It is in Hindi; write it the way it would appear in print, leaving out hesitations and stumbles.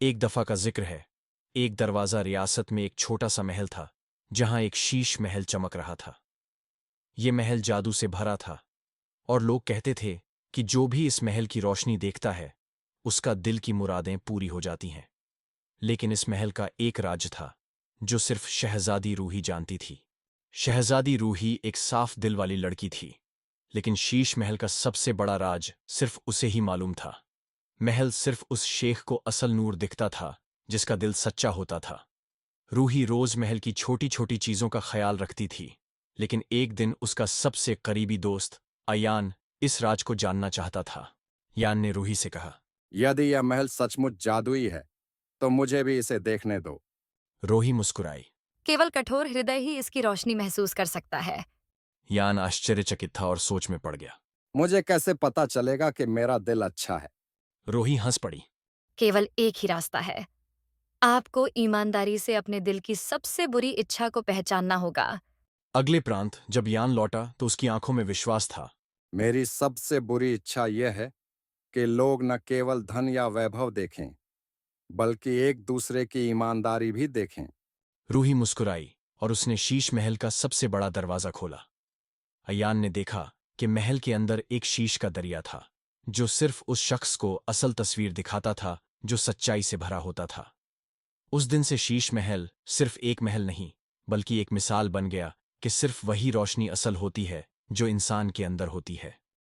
एक दफा का जिक्र है। एक दरवाजा रियासत में एक छोटा सा महल था, जहां एक शीश महल चमक रहा था। ये महल जादू से भरा था और लोग कहते थे कि जो भी इस महल की रोशनी देखता है, उसका दिल की मुरादें पूरी हो जाती हैं। लेकिन इस महल का एक राज था, जो सिर्फ शहजादी रूही जानती थी। शहजादी रूही एक साफ दिल वाली लड़की थी, लेकिन शीश महल का सबसे बड़ा राज सिर्फ उसे ही मालूम था। महल सिर्फ उस शेख को असल नूर दिखता था, जिसका दिल सच्चा होता था। रूही रोज महल की छोटी छोटी चीजों का ख्याल रखती थी, लेकिन एक दिन उसका सबसे करीबी दोस्त अयान इस राज को जानना चाहता था। यान ने रूही से कहा। यदि यह महल सचमुच जादुई है तो मुझे भी इसे देखने दो। रूही मुस्कुराई। केवल कठोर हृदय ही इसकी रोशनी महसूस कर सकता है। यान आश्चर्यचकित था और सोच में पड़ गया। मुझे कैसे पता चलेगा कि मेरा दिल अच्छा है? रूही हंस पड़ी। केवल एक ही रास्ता है। आपको ईमानदारी से अपने दिल की सबसे बुरी इच्छा को पहचानना होगा। अगले प्रांत जब यान लौटा तो उसकी आंखों में विश्वास था। मेरी सबसे बुरी इच्छा यह है कि लोग न केवल धन या वैभव देखें, बल्कि एक दूसरे की ईमानदारी भी देखें। रूही मुस्कुराई और उसने शीश महल का सबसे बड़ा दरवाजा खोला। अयान ने देखा कि महल के अंदर एक शीश का दरिया था, जो सिर्फ उस शख्स को असल तस्वीर दिखाता था जो सच्चाई से भरा होता था। उस दिन से शीश महल सिर्फ एक महल नहीं, बल्कि एक मिसाल बन गया कि सिर्फ वही रोशनी असल होती है जो इंसान के अंदर होती है।